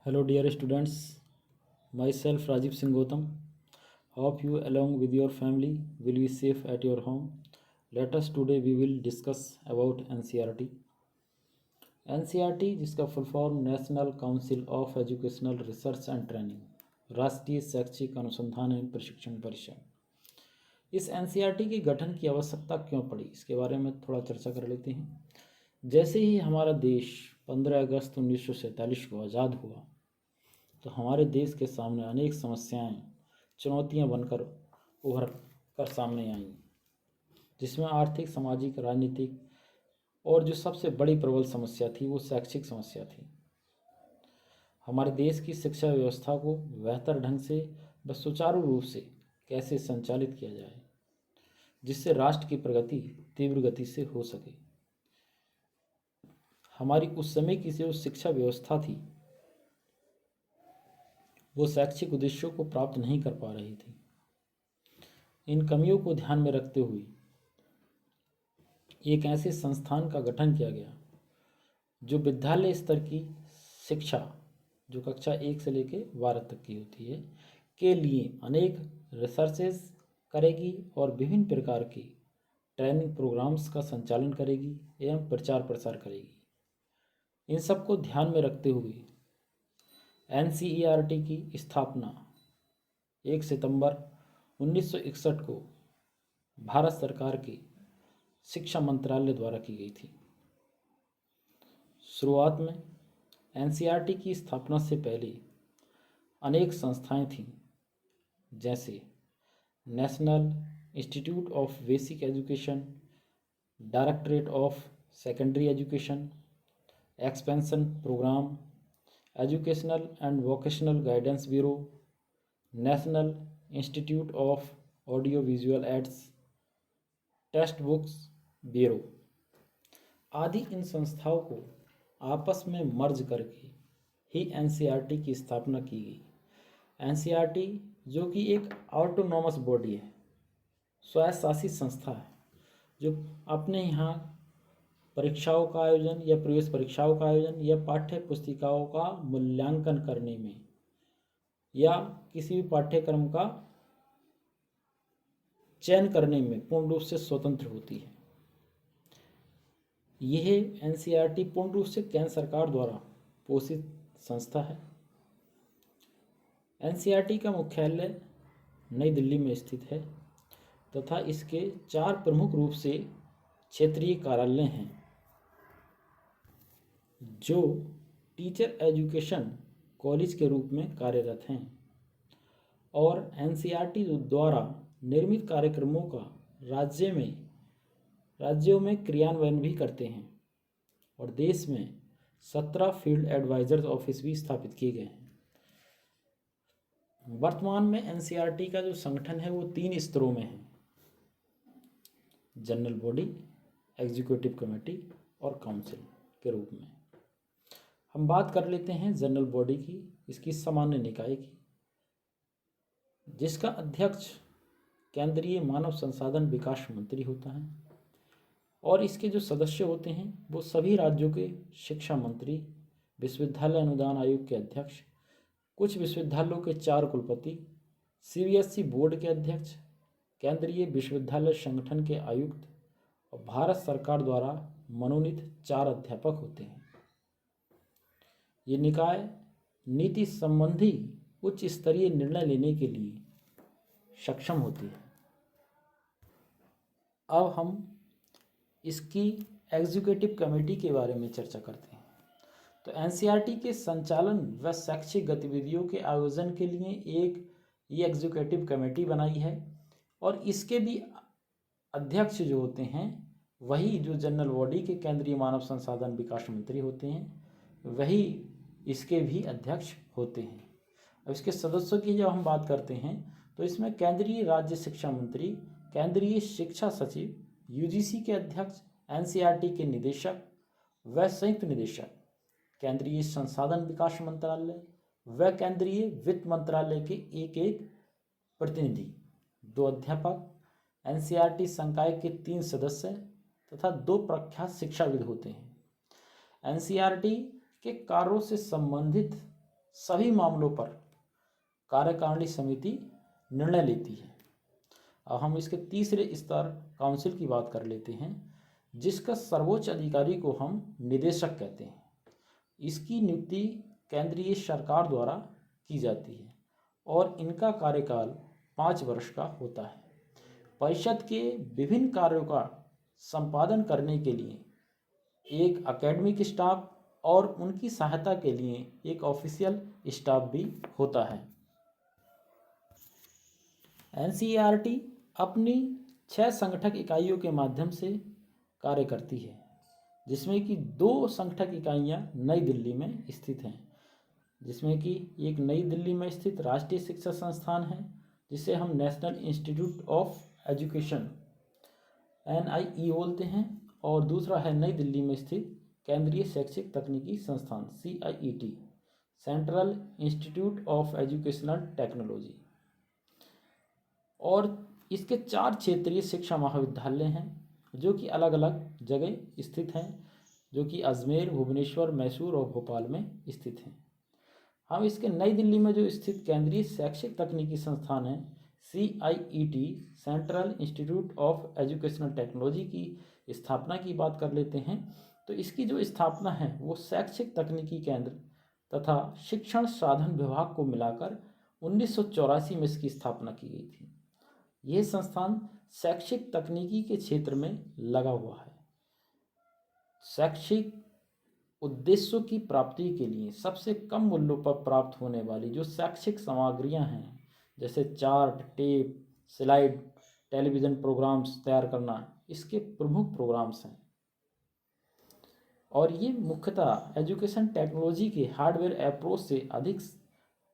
Hello, dear students. Myself Rajiv Singh Gautam. Hope you, along with your family, will be safe at your home. Let us today we will discuss about NCERT. NCERT जिसका full form national council of educational research and training, राष्ट्रीय शैक्षिक अनुसंधान एवं प्रशिक्षण परिषद। इस NCERT के गठन की आवश्यकता क्यों पड़ी, इसके बारे में थोड़ा चर्चा कर लेते हैं। जैसे ही हमारा देश 15 अगस्त 1947 को आज़ाद हुआ, तो हमारे देश के सामने अनेक समस्याएं, चुनौतियां बनकर उभर कर सामने आईं, जिसमें आर्थिक, सामाजिक, राजनीतिक और जो सबसे बड़ी प्रबल समस्या थी वो शैक्षिक समस्या थी। हमारे देश की शिक्षा व्यवस्था को बेहतर ढंग से व सुचारू रूप से कैसे संचालित किया जाए, जिससे राष्ट्र की प्रगति तीव्र गति से हो सके। हमारी उस समय की जो शिक्षा व्यवस्था थी वो शैक्षिक उद्देश्यों को प्राप्त नहीं कर पा रही थी। इन कमियों को ध्यान में रखते हुए एक ऐसे संस्थान का गठन किया गया जो विद्यालय स्तर की शिक्षा, जो कक्षा 1 से लेकर 12 तक की होती है, के लिए अनेक रिसर्चेस करेगी और विभिन्न प्रकार के ट्रेनिंग प्रोग्राम्स का संचालन करेगी एवं प्रचार प्रसार करेगी। इन सब को ध्यान में रखते हुए एनसीईआरटी की स्थापना 1 सितंबर 1961 को भारत सरकार के शिक्षा मंत्रालय द्वारा की गई थी। शुरुआत में एनसीईआरटी की स्थापना से पहले अनेक संस्थाएं थीं, जैसे national institute of basic education, directorate of secondary education, expansion programme, educational and vocational guidance bureau, national institute of audio visual aids, text books bureau आदि। इन संस्थाओं को आपस में मर्ज करके ही एनसीईआरटी की स्थापना की गई। एनसीईआरटी जो कि एक ऑटोनॉमस बॉडी है, स्वयंशासित संस्था है, जो अपने यहाँ परीक्षाओं का आयोजन या प्रवेश परीक्षाओं का आयोजन या पाठ्य पुस्तिकाओं का मूल्यांकन करने में या किसी भी पाठ्यक्रम का चयन करने में पूर्ण रूप से स्वतंत्र होती है। यह एनसीईआरटी पूर्ण रूप से केंद्र सरकार द्वारा पोषित संस्था है। एनसीईआरटी का मुख्यालय नई दिल्ली में स्थित है तथा इसके 4 प्रमुख रूप से क्षेत्रीय कार्यालय हैं, जो टीचर एजुकेशन कॉलेज के रूप में कार्यरत हैं और एनसीईआरटी द्वारा निर्मित कार्यक्रमों का राज्यों में क्रियान्वयन भी करते हैं और देश में 17 फील्ड एडवाइजर्स ऑफिस भी स्थापित किए गए हैं। वर्तमान में एनसीईआरटी का जो संगठन है वो 3 स्तरों में है: जनरल बॉडी, एग्जीक्यूटिव कमेटी और काउंसिल के रूप में। हम बात कर लेते हैं जनरल बॉडी की, इसकी सामान्य निकाय की, जिसका अध्यक्ष केंद्रीय मानव संसाधन विकास मंत्री होता है और इसके जो सदस्य होते हैं वो सभी राज्यों के शिक्षा मंत्री, विश्वविद्यालय अनुदान आयोग के अध्यक्ष, कुछ विश्वविद्यालयों के 4 कुलपति, सीबीएसई बोर्ड के अध्यक्ष, केंद्रीय विश्वविद्यालय संगठन के आयुक्त और भारत सरकार द्वारा मनोनीत 4 अध्यापक होते हैं। ये निकाय नीति संबंधी उच्च स्तरीय निर्णय लेने के लिए सक्षम होती है। अब हम इसकी एग्जीक्यूटिव कमेटी के बारे में चर्चा करते हैं। तो एनसीईआरटी के संचालन व शैक्षिक गतिविधियों के आयोजन के लिए ये एग्जीक्यूटिव कमेटी बनाई है और इसके भी अध्यक्ष जो होते हैं वही जो जनरल बॉडी के केंद्रीय मानव संसाधन विकास मंत्री होते हैं, वही इसके भी अध्यक्ष होते हैं। अब इसके सदस्यों की जब हम बात करते हैं तो इसमें केंद्रीय राज्य शिक्षा मंत्री, केंद्रीय शिक्षा सचिव, यूजीसी के अध्यक्ष, एनसीईआरटी के निदेशक व संयुक्त निदेशक, केंद्रीय संसाधन विकास मंत्रालय व केंद्रीय वित्त मंत्रालय के एक प्रतिनिधि, 2 अध्यापक, एनसीईआरटी संकाय के 3 सदस्य तथा 2 प्रख्यात शिक्षाविद होते हैं। एनसीईआरटी के कार्यों से संबंधित सभी मामलों पर कार्यकारिणी समिति निर्णय लेती है। अब हम इसके तीसरे स्तर काउंसिल की बात कर लेते हैं, जिसका सर्वोच्च अधिकारी को हम निदेशक कहते हैं। इसकी नियुक्ति केंद्रीय सरकार द्वारा की जाती है और इनका कार्यकाल 5 वर्ष का होता है। परिषद के विभिन्न कार्यों का संपादन करने के लिए एक एकेडमिक स्टाफ और उनकी सहायता के लिए एक ऑफिशियल स्टाफ भी होता है। एनसीईआरटी अपनी 6 संगठक इकाइयों के माध्यम से कार्य करती है, जिसमें कि 2 संगठक इकाइयाँ नई दिल्ली में स्थित हैं, जिसमें कि एक नई दिल्ली में स्थित राष्ट्रीय शिक्षा संस्थान है, जिसे हम national institute of education NIE बोलते हैं, और दूसरा है नई दिल्ली में स्थित केंद्रीय शैक्षिक तकनीकी संस्थान CIET, central institute of educational technology. और इसके 4 क्षेत्रीय शिक्षा महाविद्यालय हैं, जो कि अलग अलग जगह स्थित हैं, जो कि अजमेर, भुवनेश्वर, मैसूर और भोपाल में स्थित हैं। हम इसके नई दिल्ली में जो स्थित केंद्रीय शैक्षिक तकनीकी संस्थान है CIET, central institute of educational technology की स्थापना की बात कर लेते हैं। तो इसकी जो स्थापना है वो शैक्षिक तकनीकी केंद्र तथा शिक्षण साधन विभाग को मिलाकर 1984 में इसकी स्थापना की गई थी। यह संस्थान शैक्षिक तकनीकी के क्षेत्र में लगा हुआ है। शैक्षिक उद्देश्यों की प्राप्ति के लिए सबसे कम मूल्यों पर प्राप्त होने वाली जो शैक्षिक सामग्रियां हैं, जैसे chart, tape, slide, television programmes तैयार करना, इसके प्रमुख प्रोग्राम्स हैं। और ये मुख्यतः एजुकेशन टेक्नोलॉजी के हार्डवेयर अप्रोच से अधिक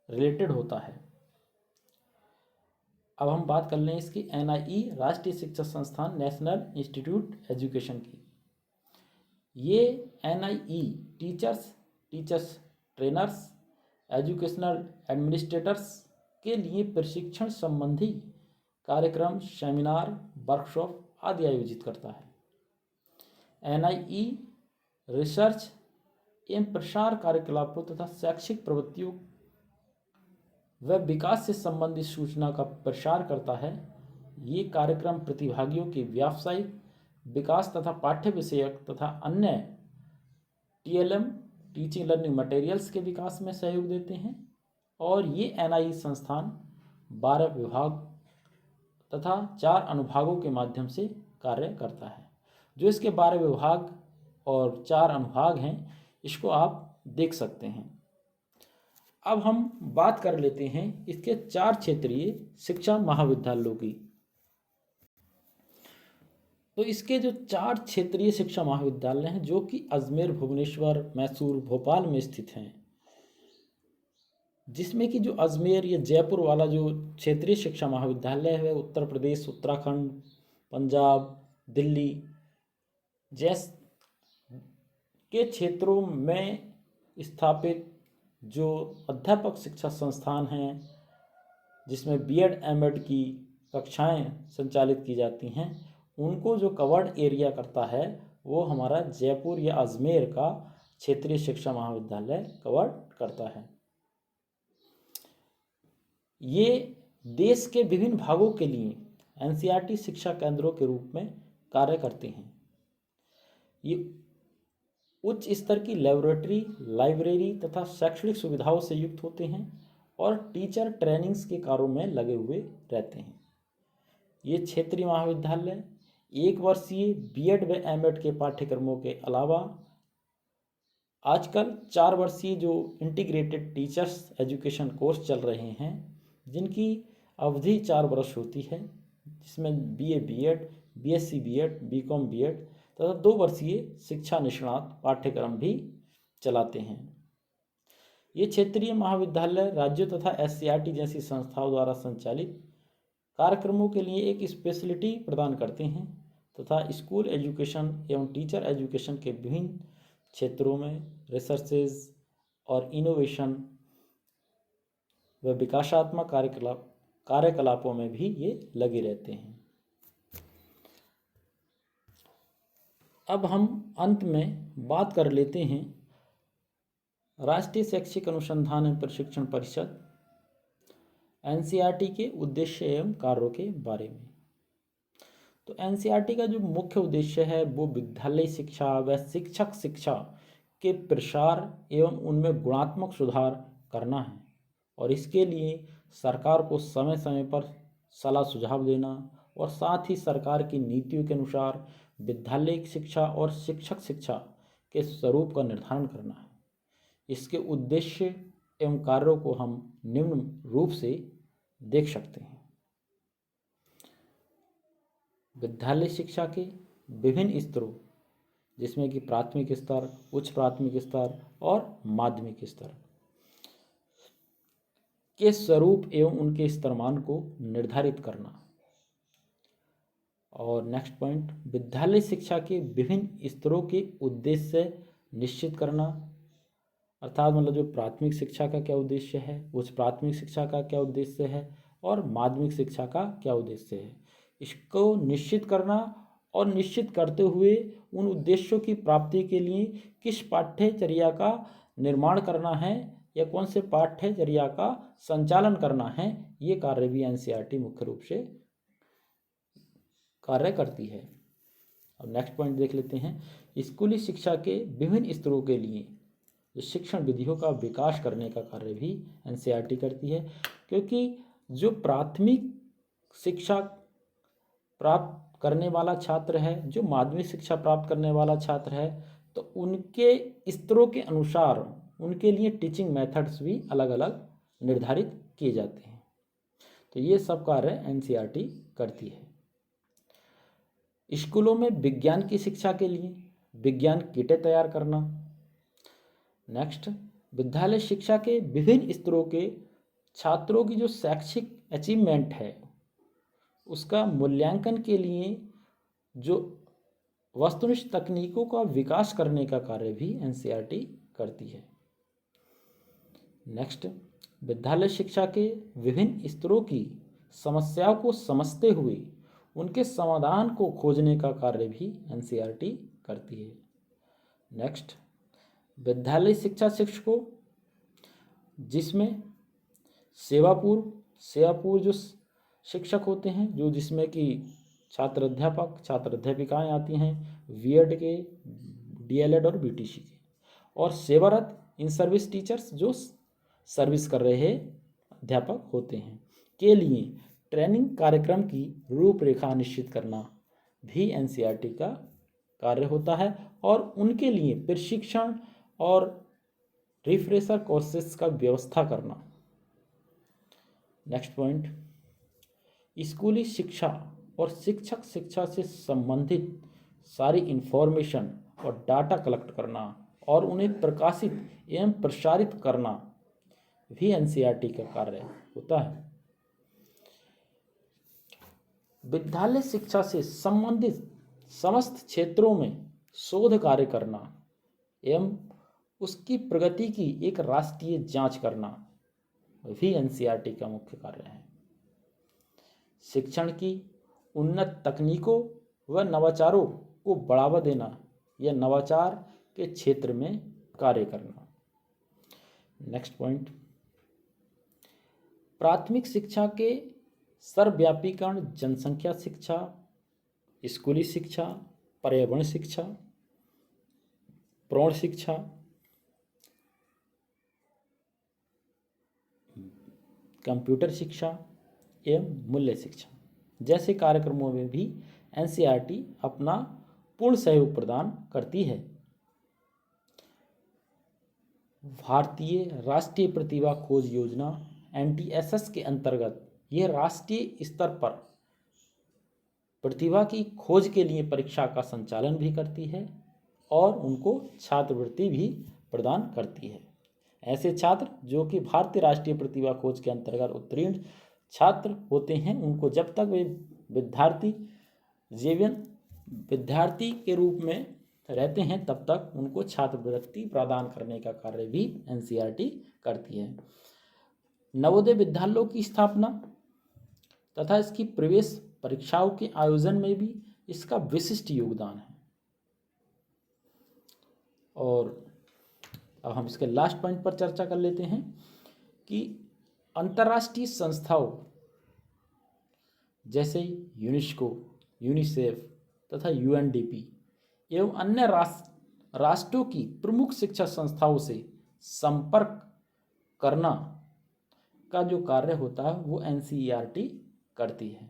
रिलेटेड होता है। अब हम बात कर लें इसकी NIE, राष्ट्रीय शिक्षा संस्थान, नेशनल इंस्टीट्यूट एजुकेशन की। ये NIE teachers trainers, educational administrators के लिए प्रशिक्षण संबंधी कार्यक्रम, सेमिनार, वर्कशॉप आदि आयोजित करता है। NIE रिसर्च एवं प्रसार कार्यकलापों तथा शैक्षिक प्रवृत्तियों व विकास से संबंधित सूचना का प्रसार करता है। ये कार्यक्रम प्रतिभागियों के व्यावसायिक विकास तथा पाठ्य विषयक तथा अन्य TLM टीचिंग लर्निंग मटेरियल्स के विकास में सहयोग देते हैं। और ये NIE संस्थान 12 विभाग तथा 4 अनुभागों के माध्यम से कार्य करता है। जो इसके 12 विभाग और 4 अनुभाग हैं, इसको आप देख सकते हैं। अब हम बात कर लेते हैं इसके 4 क्षेत्रीय शिक्षा महाविद्यालयों की। तो इसके जो 4 क्षेत्रीय शिक्षा महाविद्यालय हैं, जो कि अजमेर, भुवनेश्वर, मैसूर, भोपाल में स्थित हैं, जिसमें कि जो अजमेर या जयपुर वाला जो क्षेत्रीय शिक्षा महाविद्यालय है, उत्तर प्रदेश, उत्तराखंड, पंजाब, दिल्ली जैसे के क्षेत्रों में स्थापित जो अध्यापक शिक्षा संस्थान हैं, जिसमें BEd M.Ed की कक्षाएं संचालित की जाती हैं, उनको जो कवर्ड एरिया करता है वो हमारा जयपुर या अजमेर का क्षेत्रीय शिक्षा महाविद्यालय कवर्ड करता है। ये देश के विभिन्न भागों के लिए NCERT शिक्षा केंद्रों के रूप में कार्य करते हैं। ये उच्च स्तर की लेबोरेटरी, लाइब्रेरी तथा शैक्षणिक सुविधाओं से युक्त होते हैं और टीचर ट्रेनिंग्स के कार्यों में लगे हुए रहते हैं। ये क्षेत्रीय महाविद्यालय 1 वर्षीय BEd व M.Ed के पाठ्यक्रमों के अलावा आजकल 4 वर्षीय जो इंटीग्रेटेड टीचर्स एजुकेशन कोर्स चल रहे हैं, जिनकी अवधि 4 वर्ष होती है, जिसमें BA BEd, BSc BEd, BCom BEd तथा 2 वर्षीय शिक्षा निष्णात पाठ्यक्रम भी चलाते हैं। ये क्षेत्रीय महाविद्यालय राज्यों तथा SCERT जैसी संस्थाओं द्वारा संचालित कार्यक्रमों के लिए एक स्पेशलिटी प्रदान करते हैं तथा स्कूल एजुकेशन एवं टीचर एजुकेशन के विभिन्न क्षेत्रों में रिसर्चेज और इनोवेशन व विकासात्मक कार्यकलापों में भी ये लगे रहते हैं। अब हम अंत में बात कर लेते हैं राष्ट्रीय शैक्षिक अनुसंधान एवं प्रशिक्षण परिषद एनसीईआरटी के उद्देश्य एवं कार्यों के बारे में। तो एनसीईआरटी का जो मुख्य उद्देश्य है वो विद्यालय शिक्षा व शिक्षक शिक्षा के प्रसार एवं उनमें गुणात्मक सुधार करना है, और इसके लिए सरकार को समय समय पर सलाह सुझाव देना और साथ ही सरकार की नीतियों के अनुसार विद्यालय शिक्षा और शिक्षक शिक्षा के स्वरूप का निर्धारण करना है। इसके उद्देश्य एवं कार्यों को हम निम्न रूप से देख सकते हैं। विद्यालय शिक्षा के विभिन्न स्तरों, जिसमें कि प्राथमिक स्तर, उच्च प्राथमिक स्तर और माध्यमिक स्तर के स्वरूप एवं उनके स्तरमान को निर्धारित करना। और नेक्स्ट पॉइंट, विद्यालय शिक्षा के विभिन्न स्तरों के उद्देश्य निश्चित करना, अर्थात मतलब जो प्राथमिक शिक्षा का क्या उद्देश्य है, उच्च प्राथमिक शिक्षा का क्या उद्देश्य है और माध्यमिक शिक्षा का क्या उद्देश्य है, इसको निश्चित करना और निश्चित करते हुए उन उद्देश्यों की प्राप्ति के लिए किस पाठ्यचर्या का निर्माण करना है या कौन से पाठ्यचर्या का संचालन करना है, ये कार्य भी एनसीईआरटी मुख्य रूप से कार्य करती है। अब नेक्स्ट पॉइंट देख लेते हैं, स्कूली शिक्षा के विभिन्न स्तरों के लिए जो शिक्षण विधियों का विकास करने का कार्य भी एनसीईआरटी करती है, क्योंकि जो प्राथमिक शिक्षा प्राप्त करने वाला छात्र है, जो माध्यमिक शिक्षा प्राप्त करने वाला छात्र है, तो उनके स्तरों के अनुसार उनके लिए टीचिंग मेथड्स भी अलग अलग निर्धारित किए जाते हैं। तो ये सब कार्य एनसीईआरटी करती है। स्कूलों में विज्ञान की शिक्षा के लिए विज्ञान किटें तैयार करना। नेक्स्ट, विद्यालय शिक्षा के विभिन्न स्तरों के छात्रों की जो शैक्षिक अचीवमेंट है उसका मूल्यांकन के लिए जो वस्तुनिष्ठ तकनीकों का विकास करने का कार्य भी एनसीईआरटी करती है। नेक्स्ट, विद्यालय शिक्षा के विभिन्न स्तरों की समस्याओं को समझते हुए उनके समाधान को खोजने का कार्य भी एनसीईआरटी करती है। नेक्स्ट, विद्यालय शिक्षा शिक्षकों, जिसमें सेवापूर्व जो शिक्षक होते हैं, जो जिसमें कि छात्र अध्यापक छात्र अध्यापिकाएँ आती हैं, बीएड के, डीएलएड और बीटीसी के, और सेवारत इन सर्विस टीचर्स जो सर्विस कर रहे अध्यापक होते हैं, के लिए ट्रेनिंग कार्यक्रम की रूपरेखा निश्चित करना भी एनसीईआरटी का कार्य होता है, और उनके लिए प्रशिक्षण और रिफ्रेशर कोर्सेस का व्यवस्था करना। नेक्स्ट पॉइंट, स्कूली शिक्षा और शिक्षक शिक्षा से संबंधित सारी इंफॉर्मेशन और डाटा कलेक्ट करना और उन्हें प्रकाशित एवं प्रसारित करना भी एनसीईआरटी का कार्य होता है। विद्यालय शिक्षा से संबंधित समस्त क्षेत्रों में शोध कार्य करना एवं उसकी प्रगति की एक राष्ट्रीय जांच करना भी एनसीईआरटी का मुख्य कार्य है। शिक्षण की उन्नत तकनीकों व नवाचारों को बढ़ावा देना या नवाचार के क्षेत्र में कार्य करना। नेक्स्ट पॉइंट, प्राथमिक शिक्षा के सर्वव्यापीकरण, जनसंख्या शिक्षा, स्कूली शिक्षा, पर्यावरण शिक्षा, प्रौढ़ शिक्षा, कंप्यूटर शिक्षा एवं मूल्य शिक्षा जैसे कार्यक्रमों में भी एनसीईआरटी अपना पूर्ण सहयोग प्रदान करती है। भारतीय राष्ट्रीय प्रतिभा खोज योजना एनटीएसएस के अंतर्गत यह राष्ट्रीय स्तर पर प्रतिभा की खोज के लिए परीक्षा का संचालन भी करती है और उनको छात्रवृत्ति भी प्रदान करती है। ऐसे छात्र जो कि भारतीय राष्ट्रीय प्रतिभा खोज के अंतर्गत उत्तीर्ण छात्र होते हैं, उनको जब तक वे विद्यार्थी के रूप में रहते हैं तब तक उनको छात्रवृत्ति प्रदान करने का कार्य भी एनसीईआरटी करती है। नवोदय विद्यालयों की स्थापना तथा इसकी प्रवेश परीक्षाओं के आयोजन में भी इसका विशिष्ट योगदान है। और अब हम इसके लास्ट पॉइंट पर चर्चा कर लेते हैं कि अंतर्राष्ट्रीय संस्थाओं जैसे यूनेस्को, यूनिसेफ तथा यूएनडीपी एवं अन्य राष्ट्रों की प्रमुख शिक्षा संस्थाओं से संपर्क करना का जो कार्य होता है वो एनसीईआरटी करती है।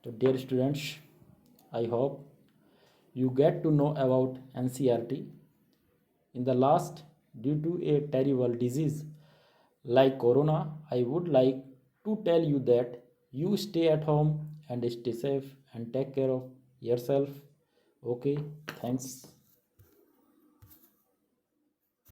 तो dear students, I hope you get to know about NCERT. In the last, due to a terrible disease like corona, I would like to tell you that you stay at home and stay safe and take care of yourself. Okay, thanks.